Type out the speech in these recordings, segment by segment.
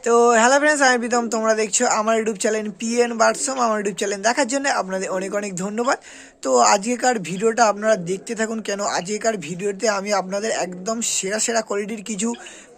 তো hello friends, আমি প্রীতম। তোমরা দেখছো আমার ইউটিউব চ্যানেল পিএন বার্ডসম। আমার ইউটিউব চ্যানেল দেখার জন্য আপনাদের অনেক অনেক ধন্যবাদ। তো আজকেকার ভিডিওটা আপনারা দেখতে থাকুন, কেন আজকেকার ভিডিওতে আমি আপনাদের একদম সেরা সেরা কোয়ালিটির কিছু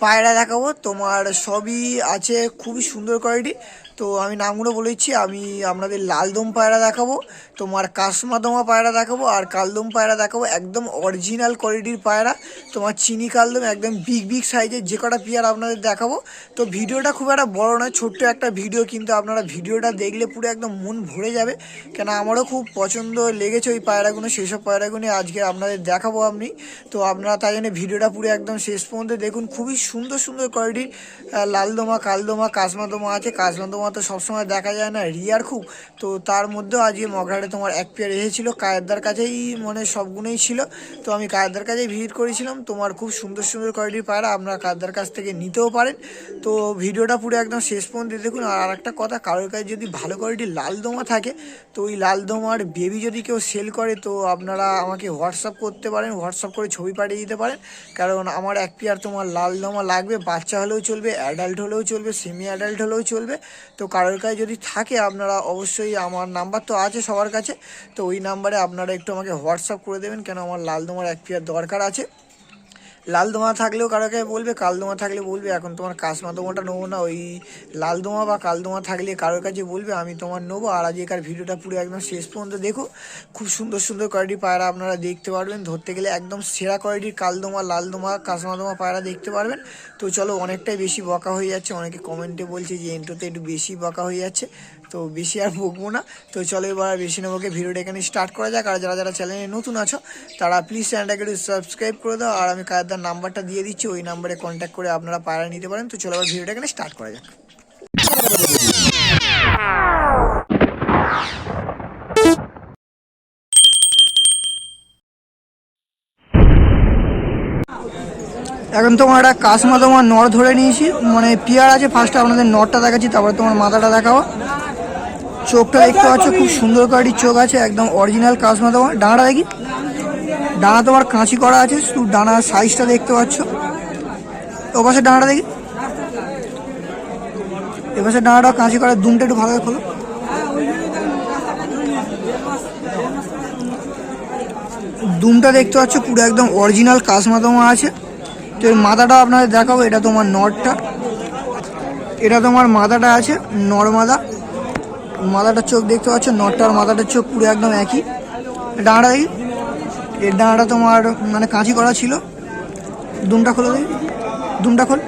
পায়রা দেখাবো। তোমার সবই আছে খুবই সুন্দর কোয়ালিটি। তো আমি নামগুলো বলেছি, আমি আপনাদের লালদম পায়রা দেখাবো, তোমার কাশমাদমা পায়রা দেখাবো, আর কালদম পায়রা দেখাবো। একদম অরিজিনাল কোয়ালিটির পায়রা, তোমার চিনি কালদম একদম বিগ বিগ সাইজের যে কটা পেয়ার আপনাদের দেখাবো। তো ভিডিওটা খুব একটা বড় নয়, ছোট্ট একটা ভিডিও, কিন্তু আপনারা ভিডিওটা দেখলে পুরো একদম মন ভরে যাবে, কেন আমারও খুব পছন্দ লেগেছে ওই পায়রাগুলো। সেসব পায়রাগুলো আজকে আপনাদের দেখাবো আমি। তো আপনারা তাই জন্য ভিডিওটা পুরো একদম শেষ পর্যন্ত দেখুন। খুবই সুন্দর সুন্দর কোয়ালিটির লালদমা, কালদমা, কাশমাদমা আছে। কাশমাদমা তো সবসময় দেখা যায় না, রিয়ার খুব। তো তার মধ্যেও আজকে মগরাটে তোমার এক পেয়ার এসেছিল, কায়েরদার কাছেই মানে সবগুলোই ছিল। তো আমি কায়েরদার কাছেই ভিজিট করেছিলাম। তোমার খুব সুন্দর সুন্দর কোয়ালিটির পায়রা, আপনারা কায়েরদার কাছ থেকে নিতেও পারেন। তো ভিডিওটা পুরো একদম শেষ পর্যন্ত দেখুন। আর একটা কথা, কারোর কাছে যদি ভালো কোয়ালিটির লালদমা থাকে, তো ওই লালদমার বেবি যদি কেউ সেল করে, তো আপনারা আমাকে হোয়াটসঅ্যাপ করতে পারেন, হোয়াটসঅ্যাপ করে ছবি পাঠিয়ে দিতে পারেন। কারণ আমার এক পেয়ার তোমার লালদমা লাগবে, বাচ্চা হলেও চলবে, অ্যাডাল্ট হলেও চলবে, সেমি অ্যাডাল্ট হলেও চলবে। তো কারোর কাছে যদি থাকে, আপনারা অবশ্যই, আমার নাম্বার তো আছে সবার কাছে, তো ওই নাম্বারে আপনারা একটু আমাকে হোয়াটসঅ্যাপ করে দেবেন, কেন আমার লালদমার এক পেয়ার দরকার আছে। লালদমা থাকলেও কারোকে বলবে, কালদমা থাকলে বলবে। এখন তোমার কাশমাদমাটা নেবো না, ওই লালদমা বা কালদমা থাকলে কারোর কাছে বলবে, আমি তোমার নেবো। আর আজকের ভিডিওটা পুরো একদম শেষ পর্যন্ত দেখো। খুব সুন্দর সুন্দর কোয়ালিটির পায়রা আপনারা দেখতে পারবেন। ধরতে গেলে একদম সেরা কোয়ালিটির কালদমা, লালদমা, কাশমাদমা পায়রা দেখতে পারবেন। তো চলো, অনেকটাই বেশি বকা হয়ে যাচ্ছে, অনেকে কমেন্টে বলছে যে এন্ট্রোতে একটু বেশি বকা হয়ে যাচ্ছে, তো বেশি আর বকবো না। তো চলো এবার বেশি নেবোকে ভিডিওটা এখানে স্টার্ট করা যাক। আর যারা যারা চ্যানেলে নতুন আছো, তারা প্লিজ চ্যানেলটাকে একটু সাবস্ক্রাইব করে দাও। আর আমি কায়দার নাম্বারটা দিয়ে দিচ্ছি, ওই নাম্বারে কন্ট্যাক্ট করে আপনারা পায়রা নিতে পারেন। তো চলো এবার ভিডিওটা এখানে স্টার্ট করা যাক। এখন তোমার একটা কাশমাদমা নর ধরে নিয়েছি, মানে পিয়ার আছে। ফার্স্টে আপনাদের নরটা দেখাচ্ছি, তারপরে তোমার মাথাটা দেখাবো। চোখটা দেখতে পাচ্ছ, খুব সুন্দর কোয়ালিটির চোখ আছে, একদম অরিজিনাল কাশমাদমা। ডানাটা দেখি, ডানা তোমার কাঁচি করা আছে, শুধু ডানার সাইজটা দেখতে পাচ্ছ। ও পাশে ডানাটা দেখি, এ পাশে ডানাটা কাঁচি করা। দুমটা একটু ভালো করে খোলো। দুমটা দেখতে পাচ্ছ, পুরো একদম অরিজিনাল কাশমাদমা আছে। তো এর মাথাটা আপনাদের দেখাবো, এটা তোমার নরটা, এটা তোমার মাথাটা আছে, নর মাথা। মাথাটার চোখ দেখতে পাচ্ছ, নরটার মাথাটার চোখ পুরো একদম একই। ডানাটা দেখি, এর ডানাটা তোমার মানে কাঁচি করা ছিল। দুমটা খোলো দেখি, দুমটা খোল।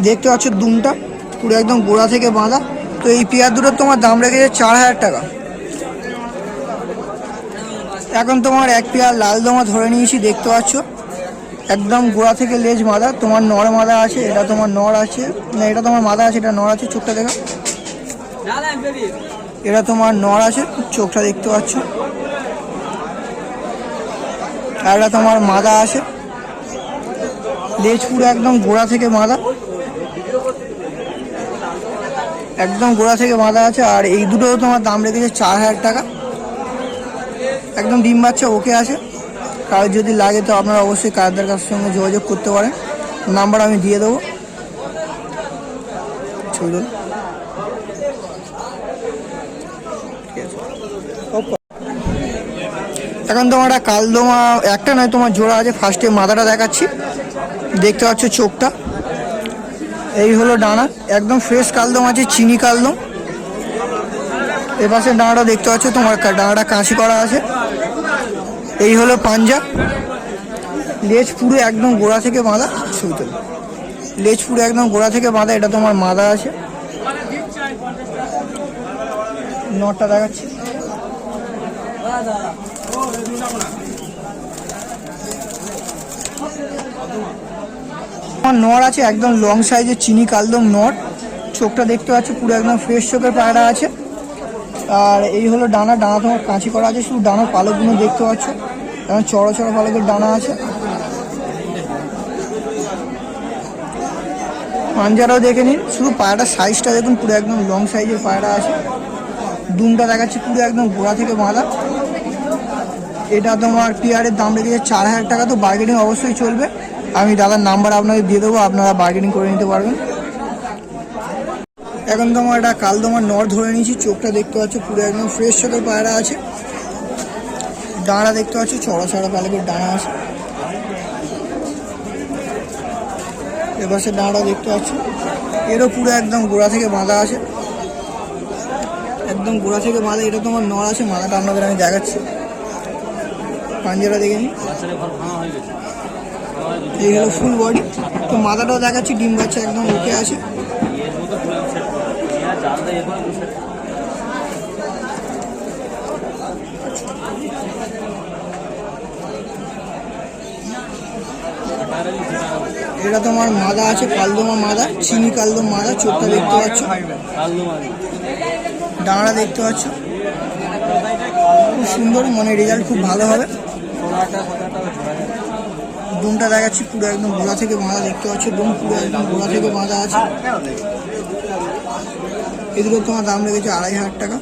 দেখতে পাচ্ছ দুমটা পুরো একদম গোড়া থেকে বাঁধা। তো এই পেয়ার দুটোর তোমার দাম রেখেছে 4000 টাকা। এখন তোমার এক পেয়ার লালদমা ধরে নিয়েছি, দেখতে পাচ্ছ একদম গোড়া থেকে লেজ মাদা। তোমার নর মাদা আছে, এটা তোমার নর আছে, না এটা তোমার মাদা আছে, এটা নর আছে। চোখটা দেখো, এটা তোমার নর আছে, চোখটা দেখতে পাচ্ছ। আর এটা তোমার মাদা আছে, লেজ পুরো একদম গোড়া থেকে মাদা, একদম গোড়া থেকে বাঁধা আছে। আর এই দুটো তোমার দাম রেখেছে 4000 টাকা। একদম ডিম বাচ্চা ওকে আছে। কারোর যদি লাগে তো আপনারা অবশ্যই কায়দার কাছ সঙ্গে যোগাযোগ করতে পারেন, নাম্বার আমি দিয়ে দেবো। চলুন, এখন তোমার একটা কালদমা, একটা নয় তোমার জোড়া আছে। ফার্স্টে মাথাটা দেখাচ্ছি, দেখতে পাচ্ছ চোখটা, এই হলো ডানা, একদম ফ্রেশ কালদম আছে, চিনি কালদম। এপাশে ডানাটা দেখতে পাচ্ছ, তোমার ডানাটা কাঁচি করা আছে। এই হলো পাঞ্জা, লেজ পুরো একদম গোড়া থেকে বাঁধা। সুতো লেজ পুরো একদম গোড়া থেকে বাঁধা, এটা তোমার মাদা আছে। নটটা দেখাচ্ছি, আমার নর আছে, একদম লং সাইজের চিনি কালদম নর। চোখটা দেখতে পাচ্ছ, পুরো একদম ফ্রেশ চোখের পায়রা আছে। আর এই হলো ডানা, ডানা তোমার কাঁচি করা আছে, শুধু ডানার পালকগুলো দেখতে পাচ্ছ, এখন চড়ো চড়ো পালকের ডানা আছে। পাঞ্জারাও দেখে নিন, শুধু পায়রাটার সাইজটা দেখুন, পুরো একদম লং সাইজের পায়রা আছে। দুমটা দেখাচ্ছি, পুরো একদম গোড়া থেকে বাঁধা। এটা তোমার পেয়ারের দাম রেখেছে 4000 টাকা। তো বার্গেনিং অবশ্যই চলবে, আমি দাদার নাম্বার আপনাদের দিয়ে দেবো, আপনারা বার্গেনিং করে নিতে পারবেন। এখন তো আমার একটা কালদমার নর ধরে নিয়েছি, চোখটা দেখতে পাচ্ছ পুরো একদম ফ্রেশ চোখের পায়রা আছে। ডাঁড়া দেখতে পাচ্ছ চড়া চড়া পালকের ডাঁড়া আছে। এপাশে ডাঁড়া দেখতে পাচ্ছ, এরও পুরো একদম গোড়া থেকে বাঁধা আছে, একদম গোড়া থেকে বাঁধা। এটা তোমার নর আছে, মাথাটা আপনাদের আমি দেখাচ্ছি, পাঞ্জারা দেখে নিই। এই হলো ফুল বডি, তো মাথাটাও দেখাচ্ছি, ডিম বাচ্চা একদম ওকে আছে। এটা তোমার মাদা আছে, কালদমা মাদা, চিনি কালদম মাদা। চোখটা দেখতে পাচ্ছ, ডাঁড়া দেখতে পাচ্ছ, খুব সুন্দর, মানে রেজাল্ট খুব ভালো হবে। ডুমটা দেখাচ্ছি, পুরো একদম গোড়া থেকে বাঁধা দেখতে পাচ্ছ, ডুম পুরো একদম গোড়া থেকে বাঁধা আছে। এগুলো তোমার দাম লেগেছে 2500 টাকা।